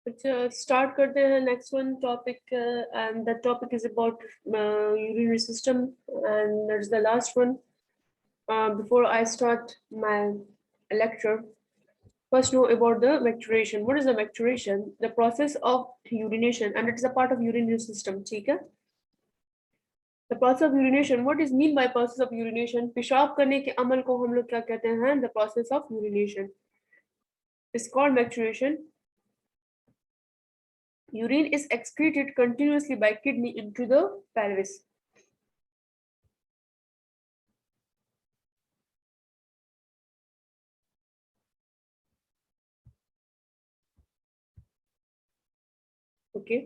अच्छा, स्टार्ट करते हैं next one topic and the topic is about urinary system and that's the last one. Before I start my lecture, first know about the maturation. What is the maturation? The process of urination and it is a part of urinary system. ठीक है? The process of urination. What is mean by process of urination? पेशाब करने के अमल को हम लोग क्या कहते हैं? The process of urination is called maturation. Urine is excreted continuously by kidney into the pelvis. Okay.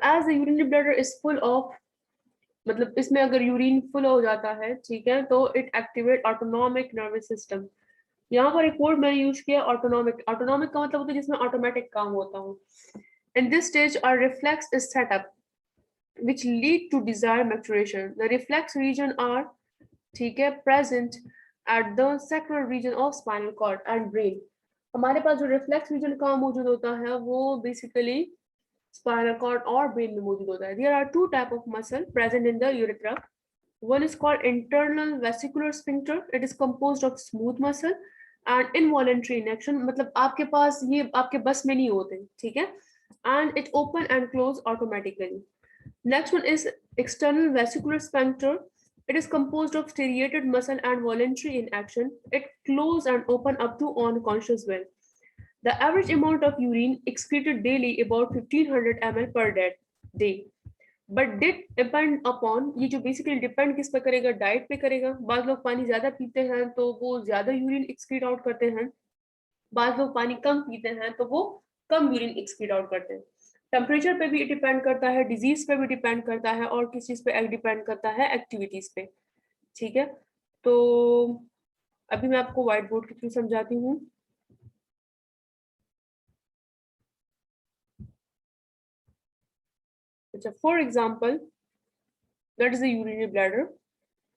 As the urinary bladder is full of, मतलब इसमें अगर यूरिन फुल हो जाता है, ठीक है, तो it activate autonomic nervous system. यहाँ पर एक वर्ड मैंने यूज किया ऑटोनॉमिक. ऑटोनॉमिक का मतलब होता है जिसमें ऑटोमेटिक काम होता हो. In this stage our reflex is set up which lead to desired maturation. The reflex region are, ठीक है, present at the sacral region of spinal cord and brain. हमारे पास जो रिफ्लेक्स रीजन कहाँ मौजूद होता है वो बेसिकली spinal cord और brain में मौजूद होता है. There are two type of muscle present in the urethra. One is called internal vesicular sphincter. It is composed of smooth muscle and involuntary inaction. मतलब आपके पास ये आपके बस में नहीं होते, ठीक है, and it open and close automatically. Next one is external vesicular sphincter. It is composed of striated muscle and voluntary in action. It close and open up to unconscious will. The average amount of urine excreted daily about 1500 ml per day. But did depend upon, ये जो basically depend किस पे करेगा, diet पे करेगा. बाद लोग पानी ज्यादा पीते हैं तो वो ज्यादा यूरिन एक्सक्रीट आउट करते हैं. बाद लोग पानी कम पीते हैं तो वो कम यूरिन एक्सक्रीट आउट करते हैं. टेम्परेचर पे भी डिपेंड करता है, डिजीज पे भी डिपेंड करता है और किस चीज पे डिपेंड करता है, एक्टिविटीज पे. ठीक है, तो अभी मैं आपको व्हाइट बोर्ड के थ्रू समझाती हूँ. अच्छा, for example that is the urinary bladder,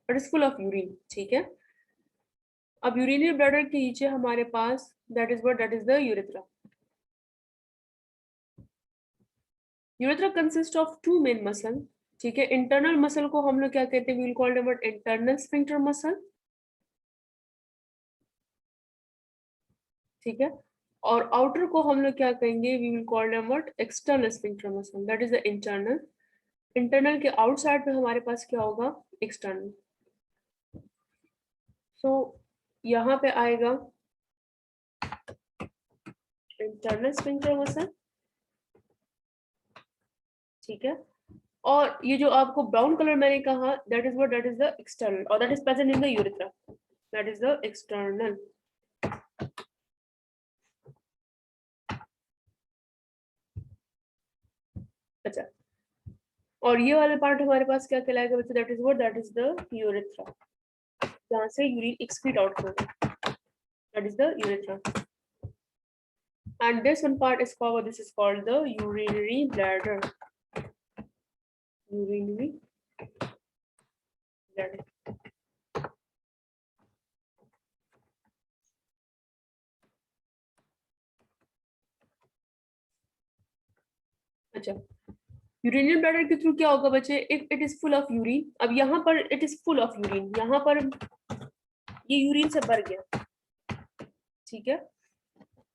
it is full of urine. ठीक है, अब यूरिनरी ब्लैडर के नीचे हमारे पास that is the urethra. Urethra consist of two main muscle. ठीक है, इंटरनल मसल को हम लोग क्या कहते हैं, we will call them internal sphincter muscle. ठीक है, और आउटर को हम लोग क्या कहेंगे, we will call them external sphincter muscle. That is the internal. Internal के आउटसाइड पे हमारे पास क्या होगा, एक्सटर्नल. सो यहाँ पे आएगा इंटरनल स्फिंक्टर मसल. ठीक है, और ये जो आपको ब्राउन कलर मैंने कहा दैट इज द एक्सटर्नल और that is present in the urethra. That is the external. अच्छा, और ये वाला पार्ट हमारे पास क्या कहलाएगा बच्चे, दैट इज द यूरेथ्रा, जहाँ से यूरिन एक्सक्रीट आउट होगा. That is the urethra. And this one part is called, this is called the urinary bladder. Urinary bladder. अच्छा, यूरिनरी ब्लैडर के थ्रू क्या होगा बच्चे, if it is full of urine. अब यहाँ पर it is full of urine, यहाँ पर ये यूरिन से भर गया. ठीक है,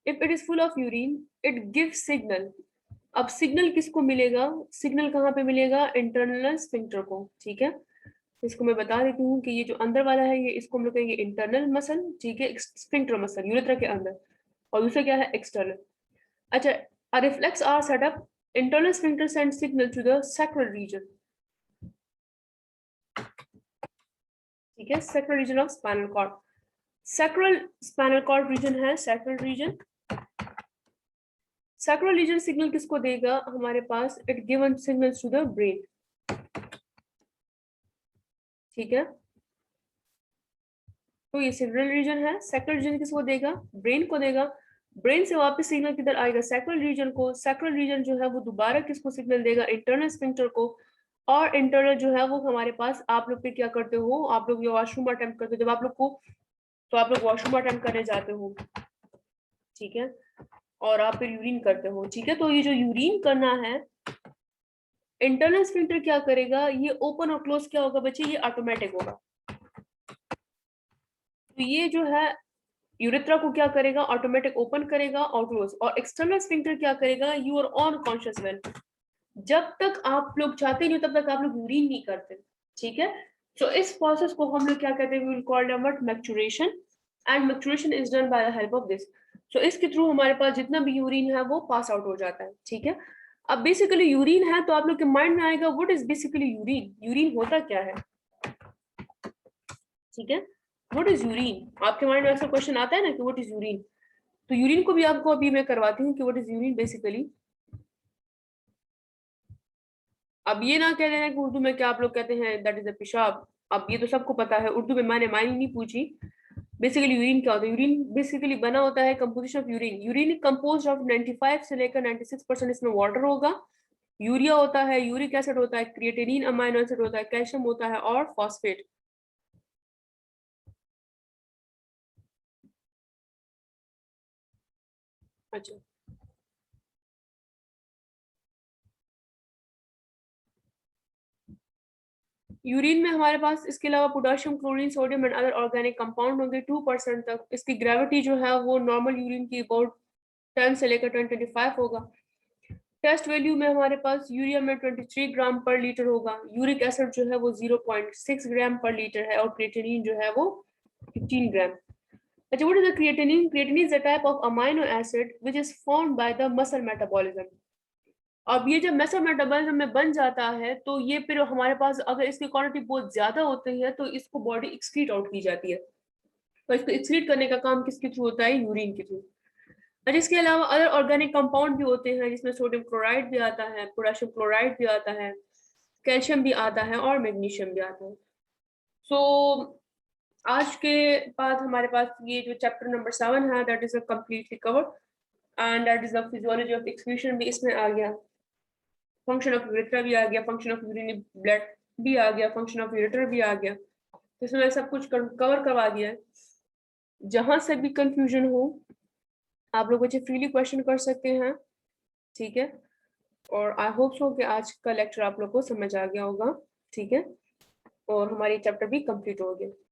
if it is full of urine it give signal. अब सिग्नल किसको मिलेगा, सिग्नल कहाँ पे मिलेगा, इंटरनल स्फिंक्टर को. ठीक है, इसको मैं बता देती हूँ कि ये जो अंदर वाला है ये इसको हम लोग कहेंगे इंटरनल मसल. ठीक है, स्फिंक्टर मसल यूरेथ्रा के अंदर, और दूसरा क्या है, एक्सटर्नल. अच्छा, a reflex are set up. Internal sphincter sends signal to the sacral region. ठीक है, sacral region of spinal cord. Sacral spinal cord region है sacral region. Sacral region signal किसको देगा हमारे पास, it given signals to the brain. ठीक है, तो ये sacral region है. sacral region किसको देगा, brain को देगा. ब्रेन से वापस सिग्नल किधर आएगा, सैक्रल रीजन को. सैक्रल रीजन जो है वो दोबारा किसको सिग्नल देगा, इंटरनल स्फिंक्टर को. और इंटरनल जो है वो हमारे पास, आप लोग क्या करते हो, आप लोग ये वॉशरूम अटेम्प्ट करते हो जब आप लोग को, तो आप लोग वॉशरूम अटेम्प्ट करने जाते हो, ठीक है, और आप फिर यूरिन करते हो, ठीक है। तो ये जो यूरिन करना है, इंटरनल स्फिंक्टर क्या करेगा, ये ओपन और क्लोज क्या होगा बच्चे, ये ऑटोमेटिक होगा। तो ये जो है यूरेथ्रा को क्या करेगा, ऑटोमेटिक ओपन करेगा और क्लोज। और एक्सटर्नल स्फिंक्टर क्या करेगा, you are on conscious well, जब तक आप लोग चाहते नहीं तब तक आप लोग यूरिन नहीं करते, ठीक है। तो इस प्रोसेस को हम लोग क्या कहते हैं, we will call what, maturation, and maturation is done by the help of this. So इसके थ्रू हमारे पास जितना भी यूरिन है वो पास आउट हो जाता है, ठीक है। अब बेसिकली यूरिन है तो आप लोग के माइंड में आएगा what is basically urine, urine होता क्या है, ठीक है। व्हाट इज यूरिन, आपके माइंड में ऐसा क्वेश्चन आता है ना कि व्हाट इज यूरिन। तो यूरिन को भी आपको अभी मैं करवाती हूँ कि व्हाट इज यूरिन बेसिकली। अब ये ना कह देना कि उर्दू में क्या आप लोग कहते हैं, दैट इज अ पेशाब। अब ये तो सबको पता है, उर्दू में मैंने मायने नहीं पूछी। बेसिकली यूरिन क्या होता है, यूरिन बेसिकली बना होता है, composition of urine, urine composed of 95 से लेकर 96% इसमें वाटर होगा, यूरिया होता है, यूरिक एसिड होता है, क्रिएटिनिन अमाइनो एसिड होता है, कैल्शियम होता है और फॉस्फेट। अच्छा, यूरिन में हमारे पास इसके अलावा potassium, chlorine, sodium and other organic compound होंगे 2% तक। इसकी ग्रेविटी जो है वो नॉर्मल यूरिन की अबाउट 10 से लेकर 1025 होगा। टेस्ट वैल्यू में हमारे पास यूरिया में 23 ग्राम पर लीटर होगा, यूरिक एसिड जो है वो 0.6 ग्राम पर लीटर है और क्रिएटिनिन जो है वो 15 ग्राम। अच्छा, what is the creatinine, creatinine is a type of amino acid which is formed by the muscle metabolism. अब ये जब मसल मेटाबॉलिज्म में बन जाता है तो ये फिर हमारे पास अगर इसकी क्वांटिटी बहुत ज्यादा होती है तो इसको बॉडी एक्सक्रीट आउट की जाती है। तो इसको एक्सक्रीट करने का काम किसके थ्रू होता है, यूरिन के थ्रू। और इसके अलावा अदर ऑर्गेनिक कंपाउंड भी होते हैं जिसमें सोडियम क्लोराइड भी आता है, पोटेशियम क्लोराइड भी आता है, कैल्शियम भी आता है और मैग्नीशियम भी आता है। सो आज के बाद हमारे पास ये जो चैप्टर नंबर 7 है that is a completely covered, and that is the physiology of excretion भी इसमें आ गया, फंक्शन ऑफ यूरेथ्रा भी आ गया, फंक्शन ऑफ यूरिनरी ब्लड भी आ गया, फंक्शन ऑफ यूरेटर भी आ गया। तो इसमें सब कुछ कवर करवा दिया है। जहां से भी कंफ्यूजन हो आप लोग मुझे फ्रीली क्वेश्चन कर सकते हैं, ठीक है। और आई होप सो कि आज का लेक्चर आप लोग को समझ आ गया होगा, ठीक है, और हमारी चैप्टर भी कंप्लीट हो गया।